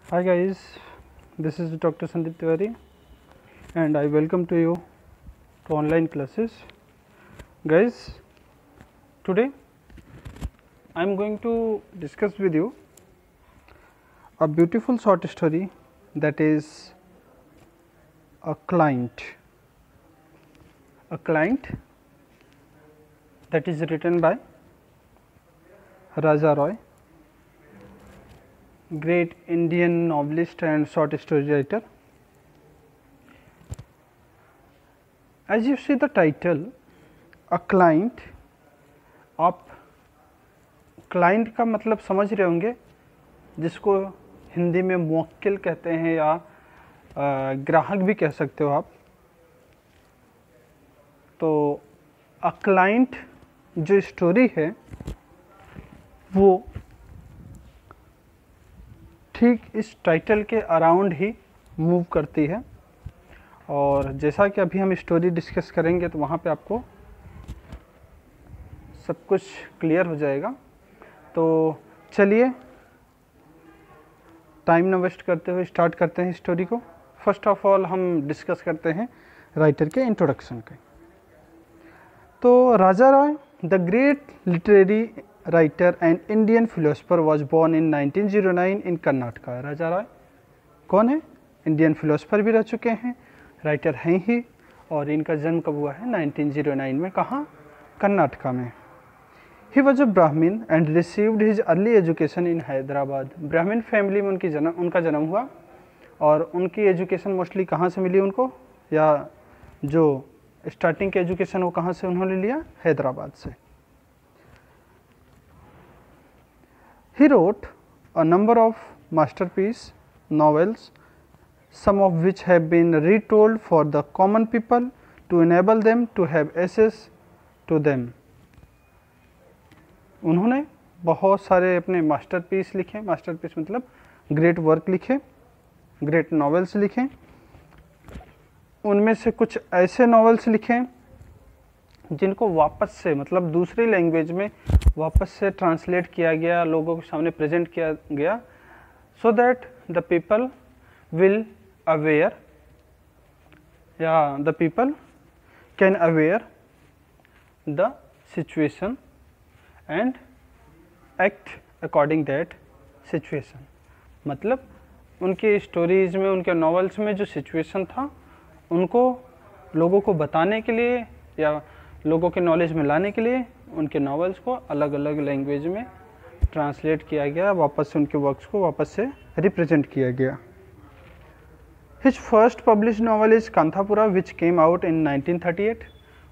Hi guys, this is Dr. Sandeep Tiwari and I welcome to you to online classes. Guys, today I am going to discuss with you a beautiful short story, that is a client that is written by Raja Roy, great Indian novelist and short story writer. As you see the title, a client, आप client का मतलब समझ रहे होंगे, जिसको हिंदी में मुवक्किल कहते हैं या ग्राहक भी कह सकते हो आप। तो अ क्लाइंट जो स्टोरी है वो ठीक इस टाइटल के अराउंड ही मूव करती है, और जैसा कि अभी हम स्टोरी डिस्कस करेंगे तो वहाँ पे आपको सब कुछ क्लियर हो जाएगा। तो चलिए टाइम न वेस्ट करते हुए स्टार्ट करते हैं स्टोरी को। फर्स्ट ऑफ ऑल हम डिस्कस करते हैं राइटर के इंट्रोडक्शन के। तो Raja Roy, the great literary writer and Indian philosopher, was born in 1909 in Karnataka. Raja Roy कौन है? इंडियन फिलोसफर भी रह चुके हैं, राइटर हैं ही, और इनका जन्म कब हुआ है? 1909 में। कहाँ? कर्नाटका में। He was a Brahmin and received his early education in Hyderabad. Brahmin family में उनका जन्म हुआ, और उनकी एजुकेशन मोस्टली कहाँ से मिली उनको, या जो स्टार्टिंग की एजुकेशन वो कहाँ से उन्होंने लिया? हैदराबाद से। He wrote a number of masterpiece novels, some of which have been retold for the common people to enable them to have access to them. उन्होंने बहुत सारे अपने मास्टरपीस लिखे, मास्टरपीस मतलब ग्रेट वर्क लिखे, ग्रेट नॉवेल्स लिखे। उनमें से कुछ ऐसे नॉवेल्स लिखे जिनको वापस से मतलब दूसरी लैंग्वेज में वापस से ट्रांसलेट किया गया, लोगों के सामने प्रेजेंट किया गया, so that the people will aware या the people can aware the situation and act according that situation. मतलब उनके स्टोरीज में, उनके नॉवेल्स में जो सिचुएशन था उनको लोगों को बताने के लिए या लोगों के नॉलेज में लाने के लिए उनके नॉवेल्स को अलग अलग लैंग्वेज में ट्रांसलेट किया गया, वापस से उनके वर्क्स को वापस से रिप्रेजेंट किया गया। His first published novel is Kanthapura which came out in 1938।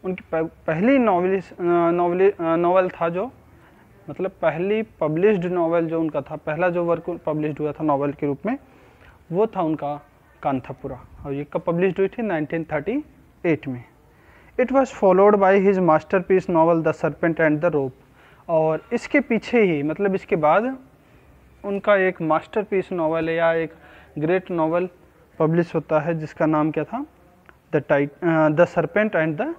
उनकी पहली नॉवल था जो मतलब पहली पब्लिश्ड नॉवल जो उनका था, पहला जो वर्क पब्लिश्ड हुआ था नॉवल के रूप में, वो था उनका कांथापुरा, और ये कब पब्लिश्ड हुई थी? 1938 में। It was followed by his masterpiece novel the serpent and the रोप। और इसके पीछे ही मतलब इसके बाद उनका एक मास्टरपीस नॉवल या एक ग्रेट नॉवल पब्लिश होता है जिसका नाम क्या था? The serpent and the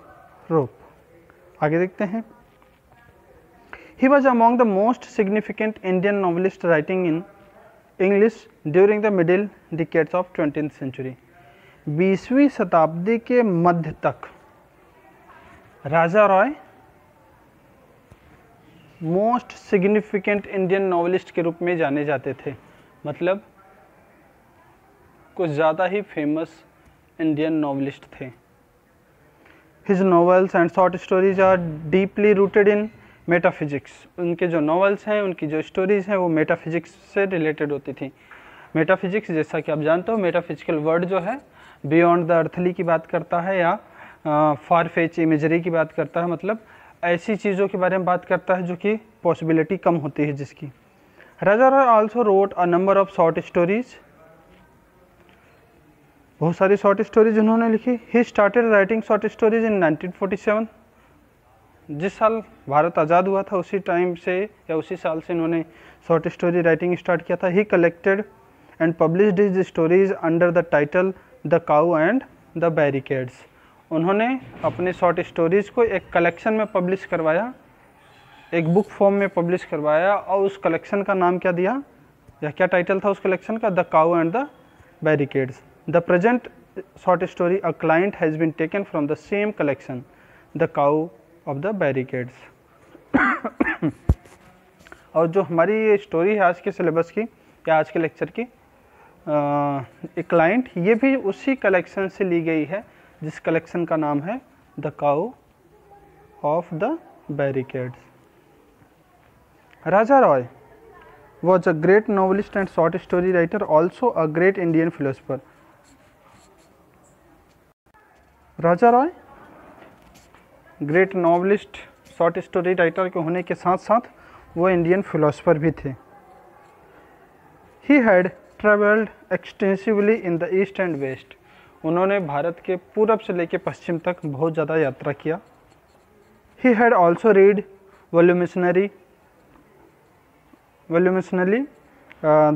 rope. आगे देखते हैं। He was among the most significant Indian novelist writing in English during the middle decades of 20th century. 20वीं शताब्दी के मध्य तक Raja Roy most significant Indian novelist के रूप में जाने जाते थे, मतलब कुछ ज़्यादा ही फेमस इंडियन नॉवलिस्ट थे। His novels and short stories are deeply rooted in metaphysics. उनके जो नॉवेल्स हैं, उनकी जो स्टोरीज हैं, वो मेटाफिजिक्स से रिलेटेड होती थी। मेटाफिजिक्स जैसा कि आप जानते हो, मेटाफिजिकल वर्ड जो है बियॉन्ड द अर्थली की बात करता है या फार फेच इमेजरी की बात करता है, मतलब ऐसी चीज़ों के बारे में बात करता है जो कि पॉसिबिलिटी कम होती है जिसकी। Raja Roy also wrote a number of short stories, बहुत सारी शॉर्ट स्टोरीज उन्होंने लिखी। He started writing short stories in 1947। जिस साल भारत आज़ाद हुआ था उसी टाइम से या उसी साल से इन्होंने शॉर्ट स्टोरी राइटिंग स्टार्ट किया था। ही collected and published his stories under the title the cow and the barricades. उन्होंने अपने शॉर्ट स्टोरीज़ को एक कलेक्शन में पब्लिश करवाया, एक बुक फॉर्म में पब्लिश करवाया, और उस कलेक्शन का नाम क्या दिया? या क्या टाइटल था उस कलेक्शन का, the cow and the barricades. The present short story a client has been taken from the same collection, the cow of the barricades. और जो हमारी ये स्टोरी है आज के सिलेबस की या आज के लेक्चर की, एक क्लाइंट, ये भी उसी कलेक्शन से ली गई है जिस कलेक्शन का नाम है the cow of the barricades. Raja Roy was a great novelist and short story writer, also a great Indian philosopher. Raja Roy great novelist, short story writer के होने के साथ साथ वो इंडियन फिलोसोफर भी थे। He had traveled extensively in the east and west. उन्होंने भारत के पूरब से लेकर पश्चिम तक बहुत ज़्यादा यात्रा किया। He had also read voluminously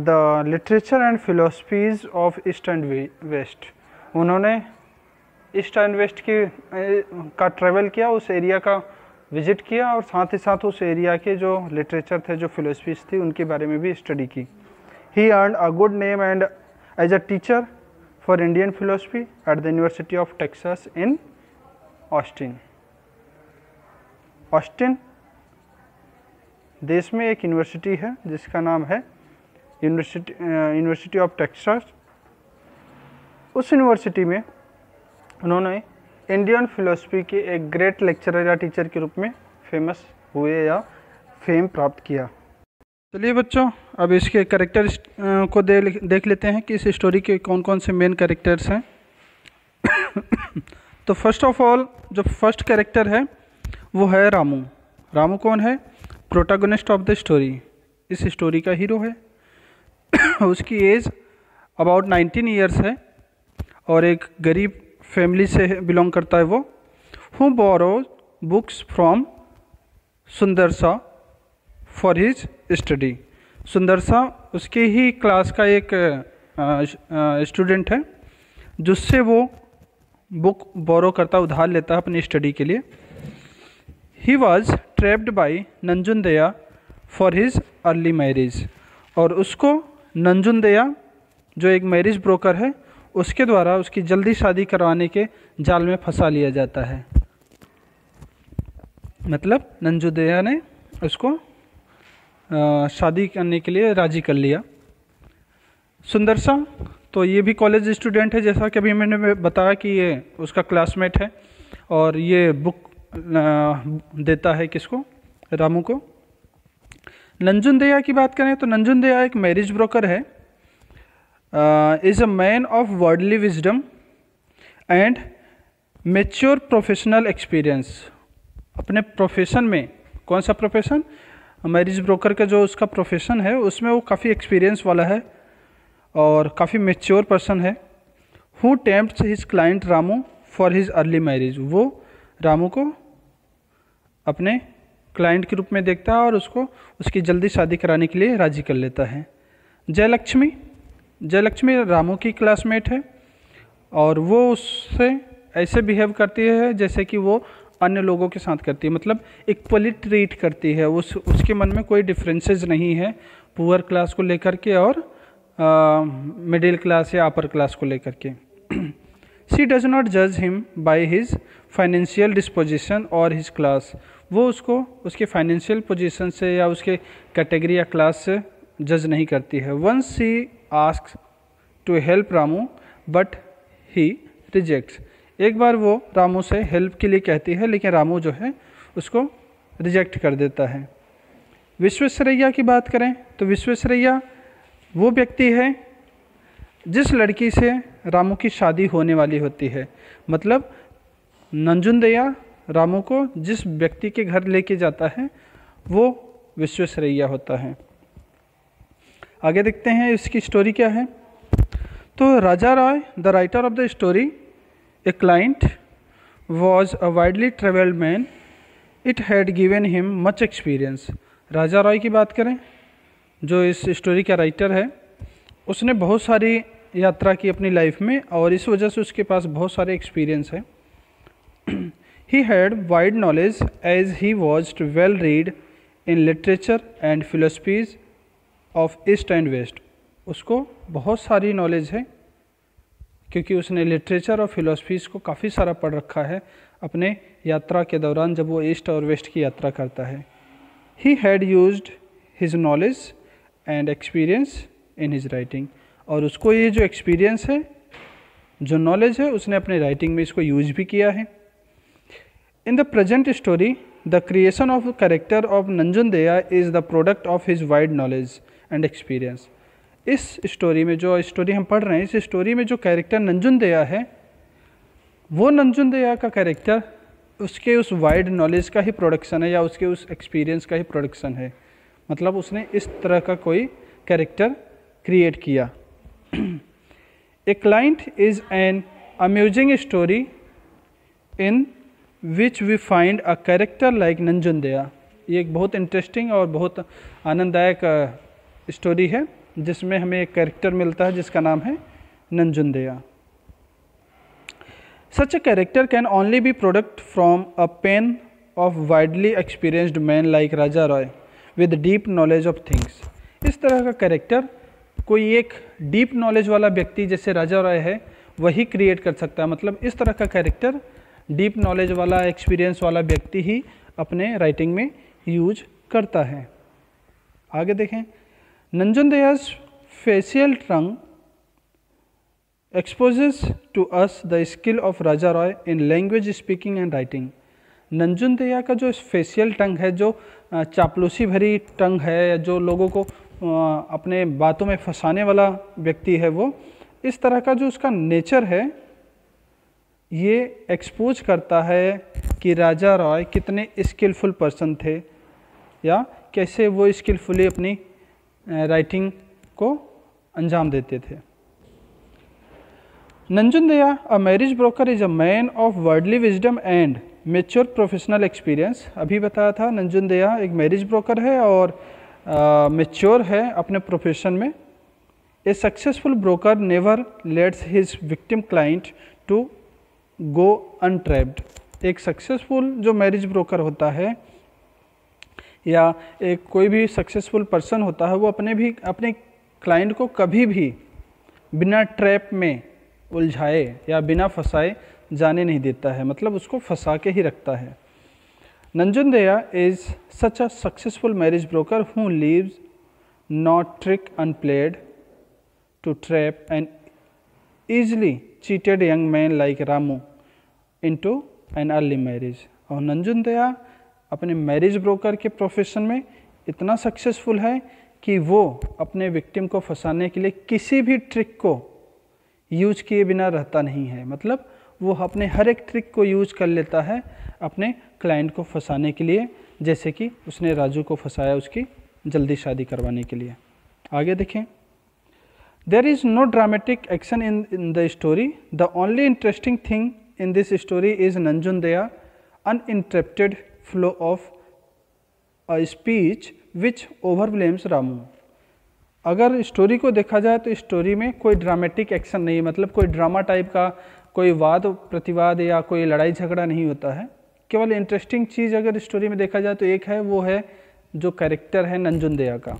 the literature and philosophies of east and west. उन्होंने ईस्ट एंड वेस्ट की का ट्रैवल किया, उस एरिया का विजिट किया और साथ ही साथ उस एरिया के जो लिटरेचर थे, जो फिलोसफीज थी, उनके बारे में भी स्टडी की। He earned a good name and as a teacher for Indian philosophy at the University of Texas in Austin. Austin देश में एक यूनिवर्सिटी है जिसका नाम है यूनिवर्सिटी ऑफ टेक्सास। उस यूनिवर्सिटी में उन्होंने इंडियन फिलोसफी के एक ग्रेट लेक्चरर या टीचर के रूप में फेमस हुए या फेम प्राप्त किया। चलिए बच्चों, अब इसके कैरेक्टर्स को देख लेते हैं कि इस स्टोरी के कौन कौन से मेन कैरेक्टर्स हैं। तो फर्स्ट ऑफ ऑल जो फर्स्ट कैरेक्टर है वो है रामू। रामू कौन है? प्रोटैगनिस्ट ऑफ द स्टोरी, इस स्टोरी का हीरो है। उसकी एज अबाउट 19 ईयर्स है और एक गरीब फैमिली से बिलोंग करता है वो। Who borrows books from Sundarsa for his study. Sundarsa उसके ही क्लास का एक स्टूडेंट है जिससे वो बुक बोरो करता, उधार लेता है अपनी स्टडी के लिए। He was trapped by Nanjundaya for his early marriage, और उसको नंजुंदया जो एक मैरिज ब्रोकर है उसके द्वारा उसकी जल्दी शादी करवाने के जाल में फंसा लिया जाता है। मतलब नंजुंदया ने उसको शादी करने के लिए राजी कर लिया। सुंदरसा तो ये भी कॉलेज स्टूडेंट है, जैसा कि अभी मैंने बताया कि ये उसका क्लासमेट है और ये बुक देता है किसको? रामू को। नंजुंदया की बात करें तो नंजुंदया एक मैरिज ब्रोकर है, is a man of worldly wisdom and mature professional experience. अपने प्रोफेशन में, कौन सा प्रोफेशन? मैरिज ब्रोकर का जो उसका प्रोफेशन है उसमें वो काफ़ी एक्सपीरियंस वाला है और काफ़ी मैच्योर पर्सन है। Who tempts his client Ramu for his early marriage. वो रामू को अपने क्लाइंट के रूप में देखता है और उसको उसकी जल्दी शादी कराने के लिए राजी कर लेता है। जयलक्ष्मी, जयलक्ष्मी रामू की क्लासमेट है और वो उससे ऐसे बिहेव करती है जैसे कि वो अन्य लोगों के साथ करती है, मतलब इक्वली ट्रीट करती है। उसके मन में कोई डिफरेंसेस नहीं है पुअर क्लास को लेकर के और मिडिल क्लास या अपर क्लास को लेकर के। शी डज नॉट जज him by his financial disposition और हिज क्लास। वो उसको उसके फाइनेंशियल पोजीशन से या उसके कैटेगरी या क्लास से जज नहीं करती है। Once she asks to help Ramu but he rejects. एक बार वो रामू से हेल्प के लिए कहती है लेकिन रामू जो है उसको रिजेक्ट कर देता है। विश्वेश्वरैया की बात करें तो विश्वेश्वरैया वो व्यक्ति है जिस लड़की से रामू की शादी होने वाली होती है। मतलब नंजुंदया रामू को जिस व्यक्ति के घर लेके जाता है वो विश्वेश्वरैया होता है। आगे देखते हैं इसकी स्टोरी क्या है। तो Raja Roy the writer of the story a client was a widely travelled man, it had given him much experience. Raja Roy की बात करें जो इस स्टोरी का राइटर है, उसने बहुत सारी यात्रा की अपनी लाइफ में और इस वजह से उसके पास बहुत सारे एक्सपीरियंस है। He had wide knowledge as he was well read in literature and philosophies of east and west, उसको बहुत सारी नॉलेज है क्योंकि उसने लिटरेचर और फिलोसफीज़ को काफ़ी सारा पढ़ रखा है अपने यात्रा के दौरान जब वो ईस्ट और वेस्ट की यात्रा करता है। He had used his knowledge and experience in his writing, और उसको ये जो एक्सपीरियंस है, जो नॉलेज है, उसने अपने राइटिंग में इसको यूज भी किया है। In the present story the creation of character of Nanjundeya is the product of his wide knowledge and experience. इस स्टोरी में, जो स्टोरी हम पढ़ रहे हैं, इस स्टोरी में जो कैरेक्टर नंजुनदेया है, वो नंजुनदेया का कैरेक्टर उसके उस वाइड नॉलेज का ही प्रोडक्शन है या उसके उस एक्सपीरियंस का ही प्रोडक्शन है। मतलब उसने इस तरह का कोई कैरेक्टर क्रिएट किया। A client is an amusing story in which we find a character like Nanjundeya. ये एक बहुत इंटरेस्टिंग और बहुत आनंददायक स्टोरी है जिसमें हमें एक कैरेक्टर मिलता है जिसका नाम है नंजुनदेया। Such a character can only be product from a pen of widely experienced man like Raja Roy with deep knowledge of things। इस तरह का कैरेक्टर कोई एक डीप नॉलेज वाला व्यक्ति जैसे राजा रॉय है वही क्रिएट कर सकता है। मतलब इस तरह का कैरेक्टर डीप नॉलेज वाला, एक्सपीरियंस वाला व्यक्ति ही अपने राइटिंग में यूज करता है। आगे देखें, नंजुनदेया's facial tongue exposes to us the skill of Raja Roy in language speaking and writing। नंजुनदेया का जो फेशियल टंग है, जो चापलूसी भरी टंग है, जो लोगों को अपने बातों में फंसाने वाला व्यक्ति है, वो इस तरह का जो उसका नेचर है ये एक्सपोज करता है कि राजा रॉय कितने स्किलफुल पर्सन थे या कैसे वो स्किलफुली अपनी राइटिंग को अंजाम देते थे। Nanjundeya a marriage broker is a man of worldly wisdom and mature professional experience. अभी बताया था नंजुनदेया एक मैरिज ब्रोकर है और मेच्योर है अपने प्रोफेशन में। A successful broker never lets his victim client to go untrapped. एक सक्सेसफुल जो मैरिज ब्रोकर होता है या एक कोई भी सक्सेसफुल पर्सन होता है, वो अपने क्लाइंट को कभी भी बिना ट्रैप में उलझाए या बिना फंसाए जाने नहीं देता है, मतलब उसको फंसा के ही रखता है। Nanjundeya is such a successful marriage broker who leaves not trick unplayed to trap and easily cheated young man like Ramu into an early marriage. और नंजुनदेया अपने मैरिज ब्रोकर के प्रोफेशन में इतना सक्सेसफुल है कि वो अपने विक्टिम को फंसाने के लिए किसी भी ट्रिक को यूज किए बिना रहता नहीं है। मतलब वो अपने हर एक ट्रिक को यूज कर लेता है अपने क्लाइंट को फंसाने के लिए, जैसे कि उसने राजू को फंसाया उसकी जल्दी शादी करवाने के लिए। आगे देखें, there is no dramatic action in the story, the only interesting thing in this story is Nanjundeya uninterrupted flow of a speech which overwhelms Ramu. अगर स्टोरी को देखा जाए तो स्टोरी में कोई ड्रामेटिक एक्शन नहीं, मतलब कोई ड्रामा टाइप का कोई वाद प्रतिवाद या कोई लड़ाई झगड़ा नहीं होता है। केवल इंटरेस्टिंग चीज़ अगर स्टोरी में देखा जाए तो एक है, वो है जो कैरेक्टर है नंजुनदेया का,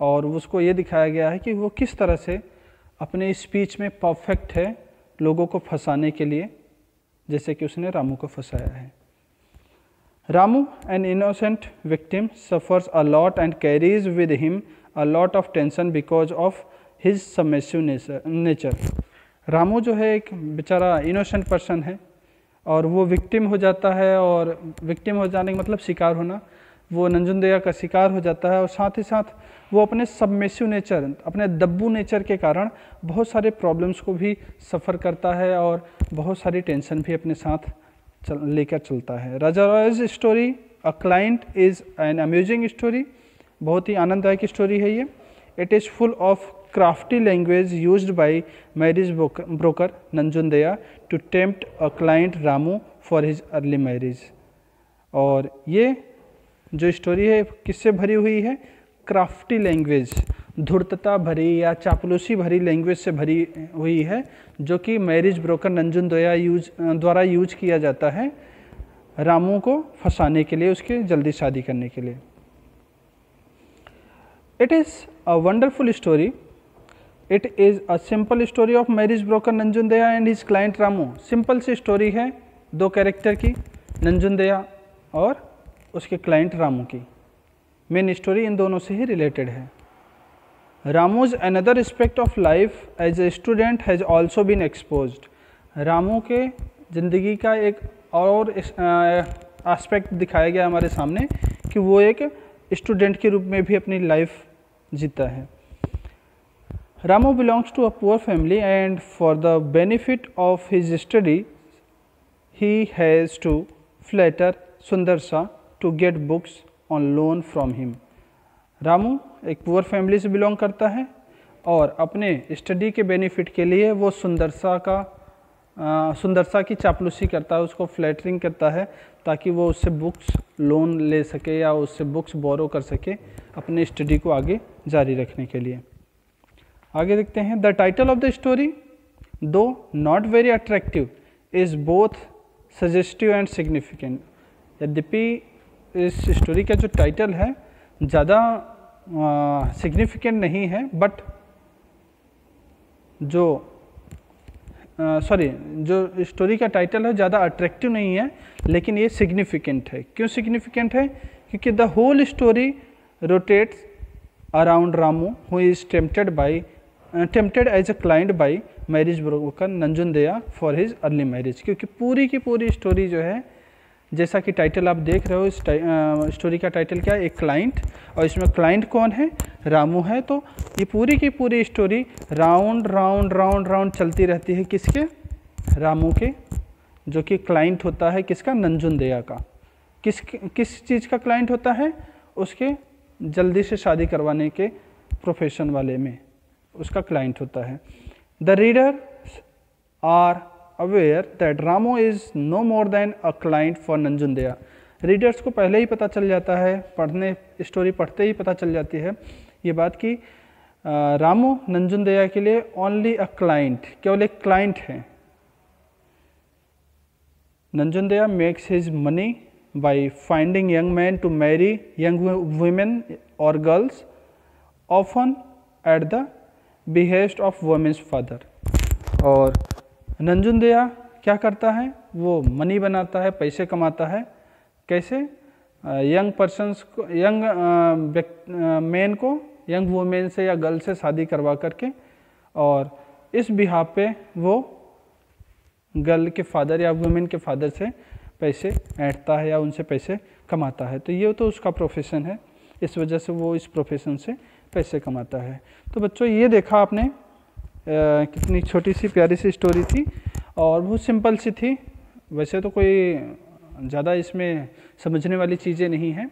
और उसको ये दिखाया गया है कि वो किस तरह से अपने स्पीच में परफेक्ट है लोगों को फंसाने के लिए, जैसे कि उसने रामू को फंसाया है। Ramu an innocent victim suffers a lot and carries with him a lot of tension because of his submissive nature। Ramu जो है एक बेचारा इनोसेंट पर्सन है और वो विक्टिम हो जाता है, और विक्टिम हो जाने का मतलब शिकार होना, वो नंजुनदेया का शिकार हो जाता है, और साथ ही साथ वो अपने सबमिसिव नेचर, अपने दब्बू नेचर के कारण बहुत सारे प्रॉब्लम्स को भी सफ़र करता है और बहुत सारी टेंशन भी अपने साथ लेकर चलता है। Raja Roy's story a client is an amusing story, बहुत ही आनंददायक स्टोरी है ये। It is full of crafty language used by marriage broker Nanjundeya to tempt a client Ramu for his early marriage. और ये जो स्टोरी है किससे भरी हुई है? क्राफ्टी लैंग्वेज, धूर्तता भरी या चापलूसी भरी लैंग्वेज से भरी हुई है, जो कि मैरिज ब्रोकर नंजुनदेया द्वारा यूज किया जाता है रामू को फंसाने के लिए, उसके जल्दी शादी करने के लिए। It is a wonderful story. It is a simple story of marriage broker Nanjundeya and his client Ramu. Simple सी स्टोरी है दो कैरेक्टर की, नंजुंदेया और उसके क्लाइंट रामू की. मेन स्टोरी इन दोनों से ही रिलेटेड है. Ramu's another aspect of life as a student has also been exposed. Ramu के ज़िंदगी का एक और एस्पेक्ट दिखाया गया हमारे सामने कि वो एक स्टूडेंट के रूप में भी अपनी लाइफ जीता है. Ramu belongs to a poor family and for the benefit of his study he has to flatter Sundar सा to get books on loan from him. Ramu एक पुअर फैमिली से बिलोंग करता है और अपने स्टडी के बेनिफिट के लिए वो सुंदरसा की चापलूसी करता है, उसको फ्लैटरिंग करता है ताकि वो उससे बुक्स लोन ले सके या उससे बुक्स बोरो कर सके अपने स्टडी को आगे जारी रखने के लिए. आगे देखते हैं. The title of the story though not very attractive is both suggestive and significant. यद्यपि इस स्टोरी का जो टाइटल है ज़्यादा सिग्निफिकेंट नहीं है, बट जो स्टोरी का टाइटल है ज़्यादा अट्रैक्टिव नहीं है, लेकिन ये सिग्निफिकेंट है. क्यों सिग्निफिकेंट है? क्योंकि the whole story rotates around Ramu who is tempted as a client by marriage broker Nanjundaiah for his early marriage. क्योंकि पूरी की पूरी स्टोरी जो है, जैसा कि टाइटल आप देख रहे हो, इस स्टोरी का टाइटल क्या है? एक क्लाइंट. और इसमें क्लाइंट कौन है? रामू है. तो ये पूरी की पूरी story round round round round चलती रहती है. किसके? रामू के, जो कि क्लाइंट होता है किसका? नंजुंदेया का. किस चीज़ का क्लाइंट होता है? उसके जल्दी से शादी करवाने के प्रोफेशन वाले में उसका क्लाइंट होता है. The reader are aware that Ramu is no more than a client for Nanjundaiah. Readers को पहले ही पता चल जाता है, स्टोरी पढ़ते ही पता चल जाती है ये बात कि रामू नंजुंदेया के लिए ओनली अ क्लाइंट, केवल एक क्लाइंट है. Nanjundaiah makes his money by finding young man to marry young women और girls, often at the behest of women's father. और नंजुंदेया क्या करता है? वो मनी बनाता है, पैसे कमाता है. कैसे? यंग पर्सन्स को, यंग मैन को यंग वुमेन से या गर्ल से शादी करवा करके, और इस बिहाफ पे वो गर्ल के फादर या वुमेन के फादर से पैसे ऐंठता है या उनसे पैसे कमाता है. तो ये तो उसका प्रोफेशन है, इस वजह से वो इस प्रोफेशन से पैसे कमाता है. तो बच्चों ये देखा आपने कितनी छोटी सी प्यारी सी स्टोरी थी और बहुत सिंपल सी थी. वैसे तो कोई ज़्यादा इसमें समझने वाली चीज़ें नहीं हैं.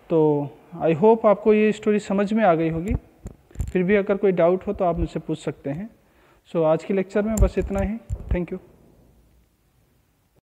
तो आई होप आपको ये स्टोरी समझ में आ गई होगी. फिर भी अगर कोई डाउट हो तो आप मुझसे पूछ सकते हैं. सो आज के लेक्चर में बस इतना ही. Thank you.